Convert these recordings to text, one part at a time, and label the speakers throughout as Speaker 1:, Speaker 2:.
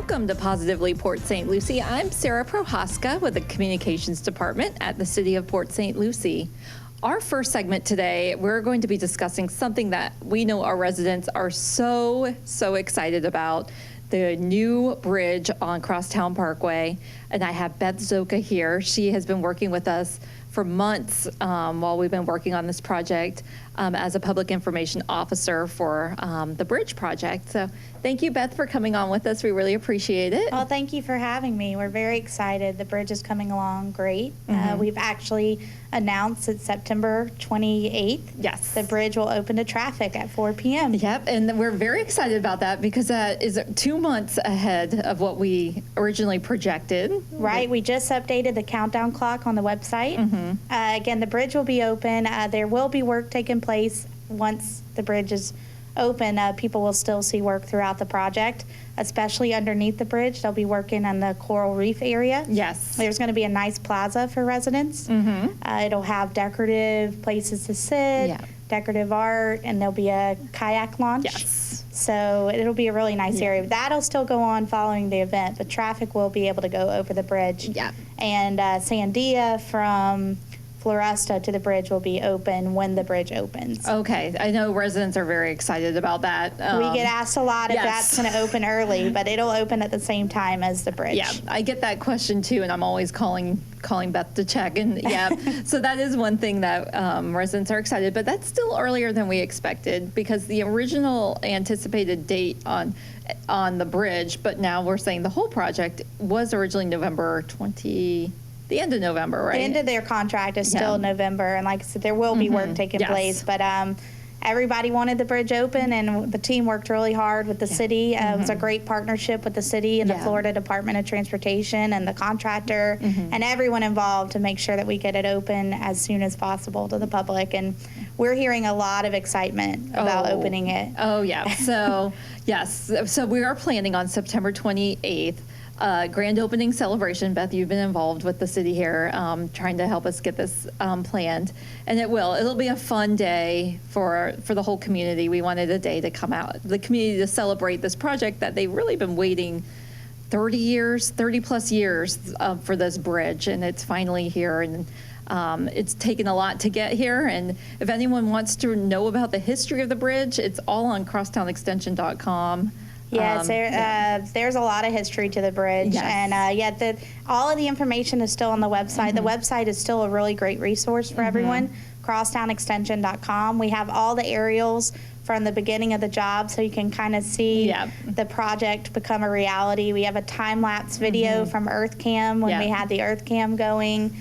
Speaker 1: Welcome to Positively Port St. Lucie. I'm Sarah Prohaska with the Communications Department at the City of Port St. Lucie. Our first segment today, we're going to be discussing something that we know our residents are so excited about, the new bridge on Crosstown Parkway. And I have Beth Zoka here. She has been working with us for months while we've been working on this project as a public information officer for the bridge project. So thank you, Beth, for coming on with us. We really appreciate it.
Speaker 2: Well, thank you for having me. We're very excited. The bridge is coming along great. We've actually announced it's September 28th.
Speaker 1: Yes.
Speaker 2: The bridge will open to traffic at 4 p.m.
Speaker 1: Yep, and we're very excited about that because that is 2 months ahead of what we originally projected.
Speaker 2: Right. We just updated the countdown clock on the website. Again, the bridge will be open. There will be work taking place once the bridge is open. People will still see work throughout the project, especially underneath the bridge. They'll be working on the coral reef area.
Speaker 1: Yes.
Speaker 2: There's going to be a nice plaza for residents. It'll have decorative places to sit, decorative art, and there'll be a kayak launch.
Speaker 1: Yes.
Speaker 2: So it'll be a really nice area. That'll still go on following the event, but traffic will be able to go over the bridge.
Speaker 1: Yeah.
Speaker 2: And Sandia from Floresta to the bridge will be open when the bridge opens.
Speaker 1: Okay, I know residents are very excited about that.
Speaker 2: We get asked a lot if
Speaker 1: yes.
Speaker 2: that's going to open early, but it'll open at the same time as the bridge.
Speaker 1: Yeah, I get that question too, and I'm always calling Beth to check. And so that is one thing that residents are excited, but that's still earlier than we expected because the original anticipated date on the bridge, but now we're saying the whole project was originally November 20. The end of November, right?
Speaker 2: The end of their contract is still November, and like I said, there will be work taking place, but everybody wanted the bridge open, and the team worked really hard with the city. It was a great partnership with the city and the Florida Department of Transportation and the contractor and everyone involved to make sure that we get it open as soon as possible to the public, and we're hearing a lot of excitement about opening it.
Speaker 1: Oh, yeah. So, yes. So we are planning on September 28th. Grand opening celebration. Beth, you've been involved with the city here, trying to help us get this planned, and it'll be a fun day for the whole community. We wanted a day to come out, the community, to celebrate this project that they've really been waiting 30 plus years for this bridge, and it's finally here, and it's taken a lot to get here. And if anyone wants to know about the history of the bridge, it's all on crosstownextension.com.
Speaker 2: Yes, there's a lot of history to the bridge, and all of the information is still on the website. The website is still a really great resource for everyone, crosstownextension.com. We have all the aerials from the beginning of the job, so you can kind of see the project become a reality. We have a time-lapse video from EarthCam when we had the EarthCam going,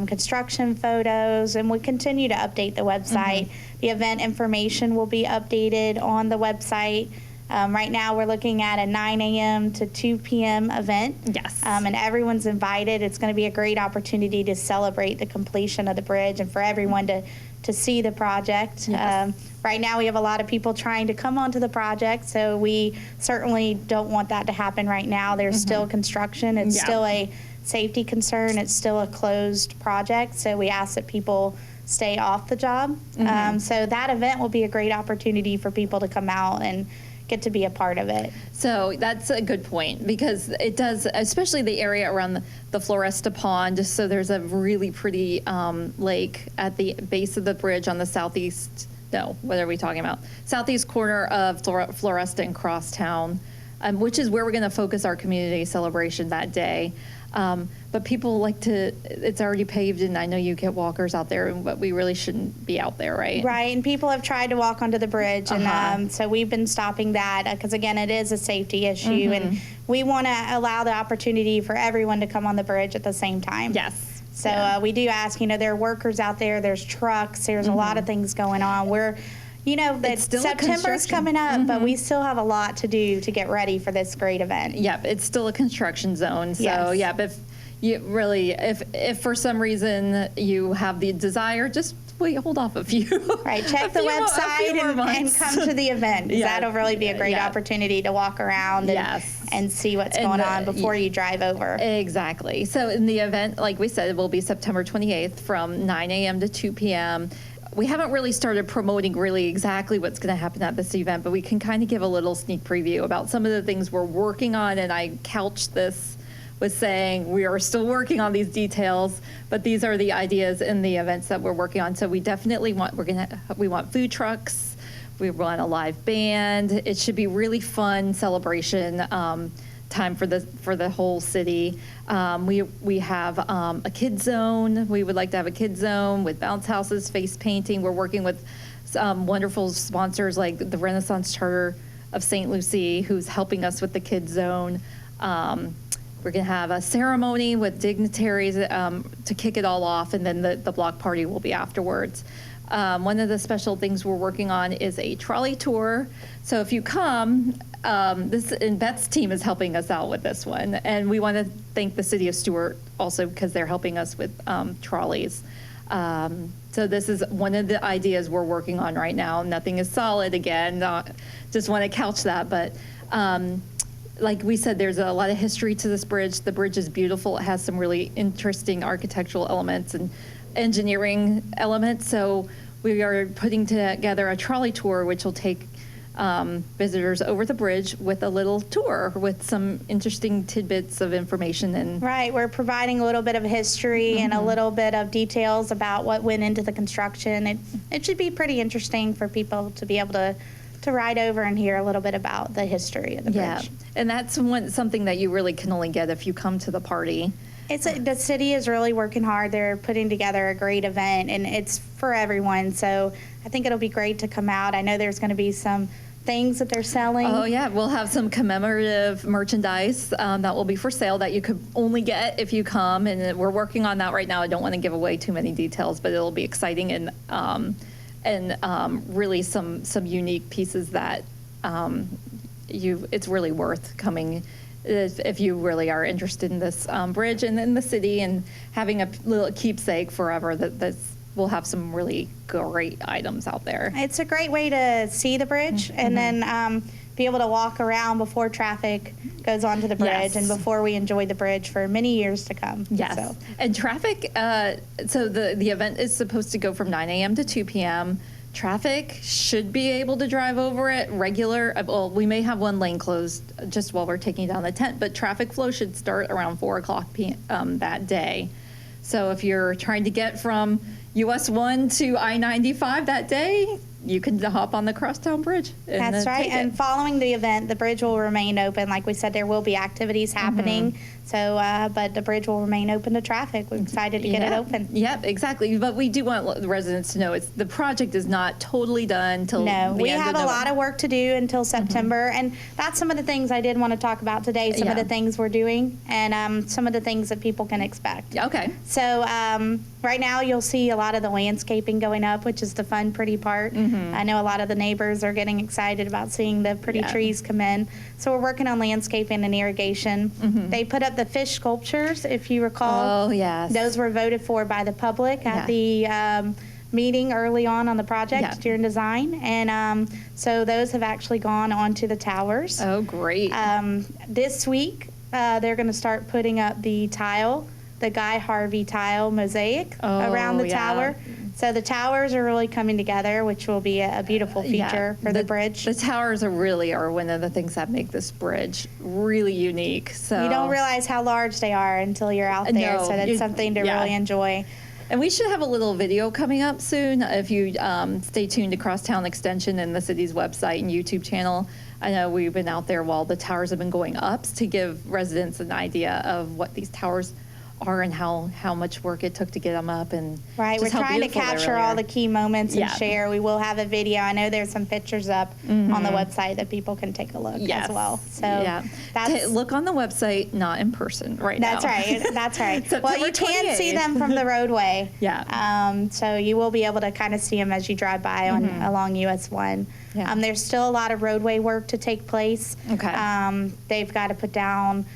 Speaker 2: construction photos, and we continue to update the website. The event information will be updated on the website. Right now, we're looking at a 9 a.m. to 2 p.m. event.
Speaker 1: Yes.
Speaker 2: And everyone's invited. It's going to be a great opportunity to celebrate the completion of the bridge and for everyone to see the project.
Speaker 1: Yes.
Speaker 2: Right now, we have a lot of people trying to come onto the project, so we certainly don't want that to happen right now. There's still construction. It's still a safety concern. It's still a closed project, so we ask that people stay off the job. So that event will be a great opportunity for people to come out and get to be a part of it.
Speaker 1: So that's a good point because it does, especially the area around the Floresta Pond, just so there's a really pretty lake at the base of the bridge on the southeast, what are we talking about? Southeast corner of Floresta and Crosstown, which is where we're going to focus our community celebration that day. But people like it's already paved, and I know you get walkers out there, but we really shouldn't be out there, right?
Speaker 2: Right, and people have tried to walk onto the bridge, and so we've been stopping that because, again, it is a safety issue, and we want to allow the opportunity for everyone to come on the bridge at the same time.
Speaker 1: Yes.
Speaker 2: So we do ask, there are workers out there, there's trucks, there's a lot of things going on. September's coming up, but we still have a lot to do to get ready for this great event.
Speaker 1: Yep, it's still a construction zone. So, but if for some reason you have the desire, just hold off a few.
Speaker 2: Right, check the website and come to the event. That'll really be a great opportunity to walk around and see what's going on before you drive over.
Speaker 1: Exactly. So in the event, like we said, it will be September 28th from 9 a.m. to 2 p.m. we haven't really started promoting really exactly what's going to happen at this event, but we can kind of give a little sneak preview about some of the things we're working on. And I couched this with saying we are still working on these details, but these are the ideas in the events that we're working on. So we definitely we want food trucks. We want a live band. It should be really fun celebration time for the whole city. We have a kid zone. We would like to have a kid zone with bounce houses, face painting. We're working with some wonderful sponsors like the Renaissance Charter of St. Lucie, who's helping us with the kid zone. We're going to have a ceremony with dignitaries to kick it all off, and then the block party will be afterwards. One of the special things we're working on is a trolley tour. So if you come, and Beth's team is helping us out with this one. And we want to thank the city of Stuart also because they're helping us with trolleys. So this is one of the ideas we're working on right now. Nothing is solid again. Just want to couch that. But like we said, there's a lot of history to this bridge. The bridge is beautiful. It has some really interesting architectural elements and engineering elements. So we are putting together a trolley tour, which will take visitors over the bridge with a little tour with some interesting tidbits of information. And
Speaker 2: right, we're providing a little bit of history and a little bit of details about what went into the construction. It should be pretty interesting for people to be able to ride over and hear a little bit about the history of the bridge.
Speaker 1: Yeah, and that's something that you really can only get if you come to the party.
Speaker 2: The city is really working hard. They're putting together a great event, and it's for everyone. So I think it'll be great to come out. I know there's going to be some things that they're selling.
Speaker 1: Oh, yeah. We'll have some commemorative merchandise that will be for sale that you could only get if you come, and we're working on that right now. I don't want to give away too many details, but it'll be exciting and really some unique pieces that it's really worth coming if you really are interested in this bridge and in the city and having a little keepsake forever. We'll have some really great items out there.
Speaker 2: It's a great way to see the bridge and then be able to walk around before traffic goes onto the bridge and before we enjoy the bridge for many years to come.
Speaker 1: Yes.
Speaker 2: So.
Speaker 1: And traffic, so the event is supposed to go from 9 a.m. to 2 p.m. Traffic should be able to drive over it regular. Well, we may have one lane closed just while we're taking down the tent, but traffic flow should start around 4 o'clock that day. So if you're trying to get from US 1 to I-95 that day, you can hop on the Crosstown Bridge.
Speaker 2: That's right. And following the event, the bridge will remain open. Like we said, there will be activities happening. So, but the bridge will remain open to traffic. We're excited to get it open.
Speaker 1: Yep, exactly. But we do want the residents to know the project is not totally done till the end of November.
Speaker 2: We have a lot of work to do until September, and that's some of the things I did want to talk about today. Some of the things we're doing, and some of the things that people can expect.
Speaker 1: Okay.
Speaker 2: So right now you'll see a lot of the landscaping going up, which is the fun, pretty part. I know a lot of the neighbors are getting excited about seeing the pretty trees come in. So we're working on landscaping and irrigation. They put up the fish sculptures, if you recall.
Speaker 1: Oh, yes.
Speaker 2: Those were voted for by the public at the meeting early on the project during design. And so those have actually gone onto the towers.
Speaker 1: Oh, great.
Speaker 2: This week, they're going to start putting up the Guy Harvey tile mosaic around the tower. So the towers are really coming together, which will be a beautiful feature for the bridge.
Speaker 1: The towers are one of the things that make this bridge really unique. So
Speaker 2: you don't realize how large they are until you're out there. So that's something to really enjoy.
Speaker 1: And we should have a little video coming up soon. If you stay tuned to Crosstown Extension and the city's website and YouTube channel. I know we've been out there while the towers have been going up to give residents an idea of what these towers are and how much work it took to get them up. And
Speaker 2: we're trying to capture all the key moments and share. We will have a video. I know there's some pictures up on the website that people can take a look as well. So
Speaker 1: look on the website, not in person now.
Speaker 2: That's right. Well, you can see them from the roadway. So you will be able to kind of see them as you drive by along US 1. There's still a lot of roadway work to take place. They've got to put down,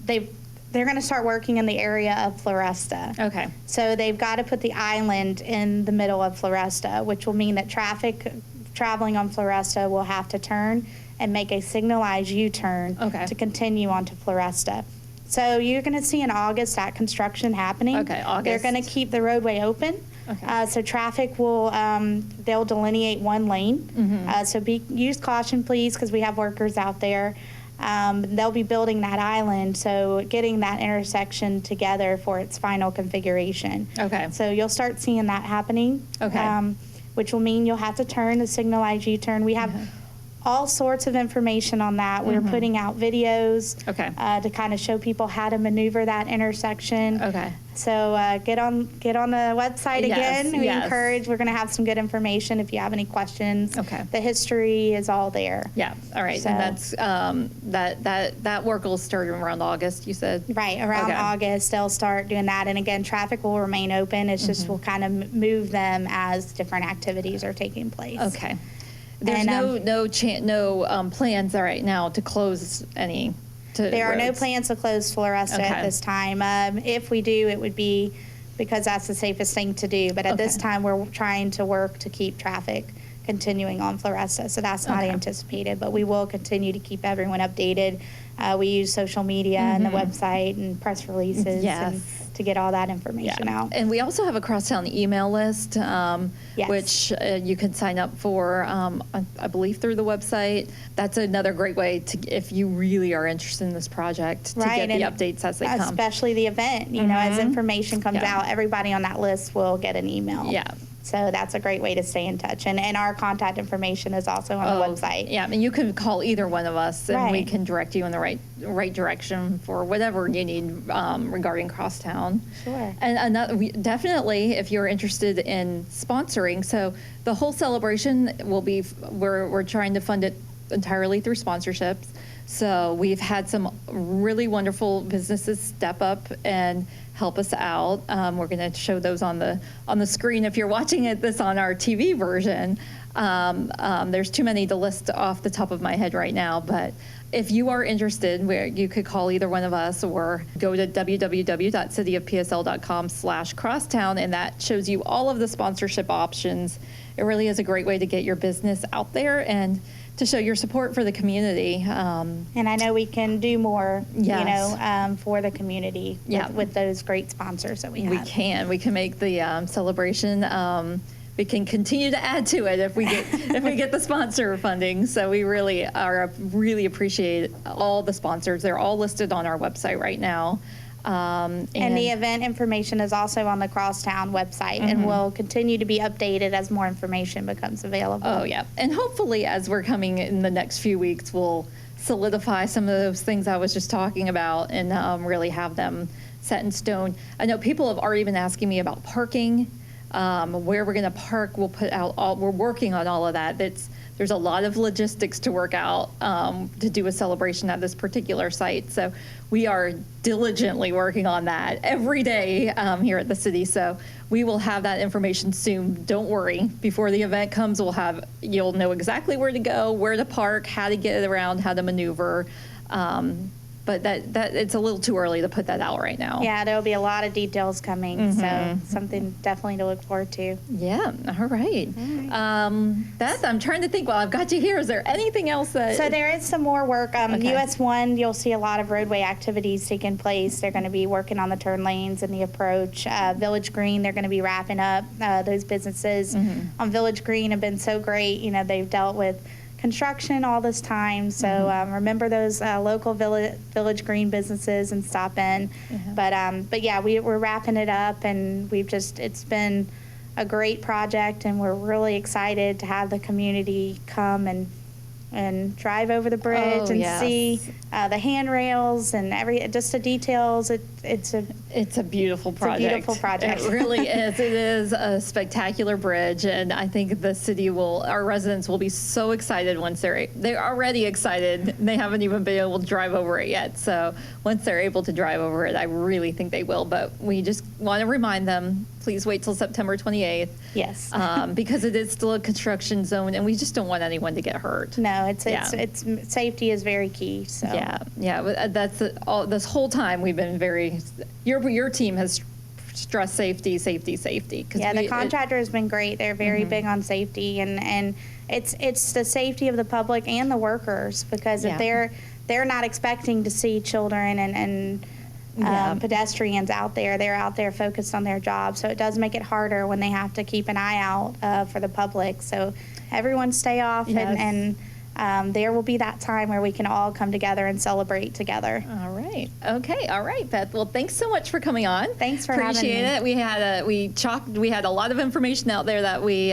Speaker 2: they're going to start working in the area of Floresta.
Speaker 1: Okay.
Speaker 2: So they've got to put the island in the middle of Floresta, which will mean that traffic traveling on Floresta will have to turn and make a signalized U-turn to continue onto Floresta. So you're going to see in August that construction happening.
Speaker 1: Okay, August.
Speaker 2: They're going to keep the roadway open.
Speaker 1: Okay.
Speaker 2: So traffic will, they'll delineate one lane. So use caution, please, because we have workers out there. They'll be building that island, so getting that intersection together for its final configuration.
Speaker 1: Okay.
Speaker 2: So you'll start seeing that happening.
Speaker 1: Okay.
Speaker 2: Which will mean you'll have to turn the signalized U-turn. We have all sorts of information on that. We're putting out videos to kind of show people how to maneuver that intersection.
Speaker 1: Okay.
Speaker 2: So get on the website
Speaker 1: Yes,
Speaker 2: again. We
Speaker 1: yes.
Speaker 2: encourage. We're going to have some good information if you have any questions.
Speaker 1: Okay.
Speaker 2: The history is all there.
Speaker 1: Yeah. All right.
Speaker 2: So-
Speaker 1: And that's that work will start around August, you said?
Speaker 2: Right, around
Speaker 1: Okay.
Speaker 2: August, they'll start doing that. And again, traffic will remain open. It's just we'll kind of move them as different activities are taking place.
Speaker 1: Okay. There's
Speaker 2: And,
Speaker 1: no plans right now to close any.
Speaker 2: There are no
Speaker 1: roads.
Speaker 2: plans to close Floresta
Speaker 1: Okay.
Speaker 2: at this time. If we do, it would be because that's the safest thing to do. But at this
Speaker 1: Okay.
Speaker 2: time, we're trying to work to keep traffic continuing on Floresta. So that's not
Speaker 1: Okay.
Speaker 2: anticipated, but we will continue to keep everyone updated. We use social media and the website and press releases
Speaker 1: Yes.
Speaker 2: and to get all that information out.
Speaker 1: And we also have a Crosstown email list,
Speaker 2: Yes.
Speaker 1: which you can sign up for, I believe, through the website. That's another great way to, if you really are interested in this project, to
Speaker 2: Right,
Speaker 1: get the
Speaker 2: and
Speaker 1: updates as they come.
Speaker 2: Especially the event, you know, as information comes
Speaker 1: Yeah.
Speaker 2: out, everybody on that list will get an email.
Speaker 1: Yeah.
Speaker 2: So that's a great way to stay in touch. And our contact information is also on the website.
Speaker 1: Yeah, and you can call either one of us, and we
Speaker 2: Right.
Speaker 1: can direct you in the right direction for whatever you need regarding Crosstown.
Speaker 2: Sure.
Speaker 1: And definitely, if you're interested in sponsoring, so the whole celebration will be, we're trying to fund it entirely through sponsorships. So we've had some really wonderful businesses step up and help us out. We're going to show those on the screen if you're watching this on our TV version. There's too many to list off the top of my head right now, but if you are interested, you could call either one of us or go to www.cityofpsl.com/crosstown, and that shows you all of the sponsorship options. It really is a great way to get your business out there and to show your support for the community.
Speaker 2: And I know we can do more,
Speaker 1: Yes.
Speaker 2: for the community
Speaker 1: Yeah.
Speaker 2: with those great sponsors that we have.
Speaker 1: We can make the celebration. We can continue to add to it if we get the sponsor funding. So we really appreciate all the sponsors. They're all listed on our website right now.
Speaker 2: And the event information is also on the Crosstown website and will continue to be updated as more information becomes available.
Speaker 1: Oh, yeah. And hopefully, as we're coming in the next few weeks, we'll solidify some of those things I was just talking about and really have them set in stone. I know people have already been asking me about parking, where we're going to park. We're working on all of that. There's a lot of logistics to work out to do a celebration at this particular site. So we are diligently working on that every day here at the city. So we will have that information soon. Don't worry. Before the event comes, you'll know exactly where to go, where to park, how to get around, how to maneuver. But that it's a little too early to put that out right now.
Speaker 2: Yeah, there'll be a lot of details coming, so something definitely to look forward to.
Speaker 1: Yeah, all right. Beth, I'm trying to think, while I've got you here, is there anything else that...
Speaker 2: So there is some more work.
Speaker 1: Okay.
Speaker 2: US 1, you'll see a lot of roadway activities taking place. They're going to be working on the turn lanes and the approach. Village Green, they're going to be wrapping up. Those businesses on Village Green have been so great. You know, they've dealt with construction all this time, so remember those local Village Green businesses and stop in. But yeah, we're wrapping it up, and it's been a great project, and we're really excited to have the community come and drive over the bridge see the handrails and just the details. It's a beautiful project.
Speaker 1: It really is. It is a spectacular bridge, and I think our residents will be so excited once they're already excited. They haven't even been able to drive over it yet. So once they're able to drive over it, I really think they will. But we just want to remind them, please wait till September 28th.
Speaker 2: Yes.
Speaker 1: Because it is still a construction zone, and we just don't want anyone to get hurt.
Speaker 2: No, it's safety is very key. So
Speaker 1: yeah. That's this whole time we've been very. Your team has stressed safety.
Speaker 2: Yeah, the contractor has been great. They're very big on safety, and it's the safety of the public and the workers, because if they're not expecting to see children and
Speaker 1: Yeah.
Speaker 2: pedestrians out there. They're out there focused on their job, so it does make it harder when they have to keep an eye out for the public. So everyone stay off,
Speaker 1: Yes.
Speaker 2: and there will be that time where we can all come together and celebrate together.
Speaker 1: All right. Okay. All right, Beth. Well, thanks so much for coming on.
Speaker 2: Thanks for having
Speaker 1: Appreciate
Speaker 2: me.
Speaker 1: it. We had a lot of information out there that we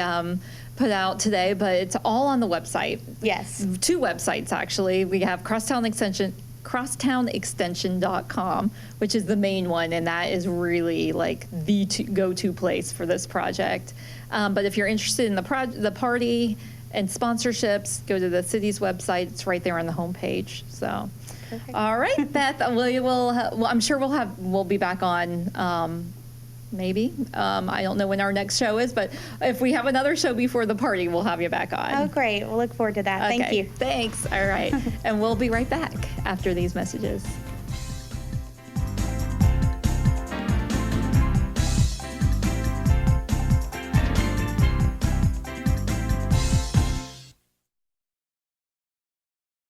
Speaker 1: put out today, but it's all on the website.
Speaker 2: Yes.
Speaker 1: 2 websites actually. We have crosstownextension.com, which is the main one, and that is really like the go-to place for this project. But if you're interested in the party and sponsorships, go to the city's website. It's right there on the homepage. So,
Speaker 2: Perfect.
Speaker 1: all right, Beth. Well, I'm sure we'll be back on. Maybe. I don't know when our next show is, but if we have another show before the party, we'll have you back on.
Speaker 2: Oh, great. We'll look forward to that. Thank
Speaker 1: Okay,
Speaker 2: you.
Speaker 1: Thanks. All right. And we'll be right back after these messages.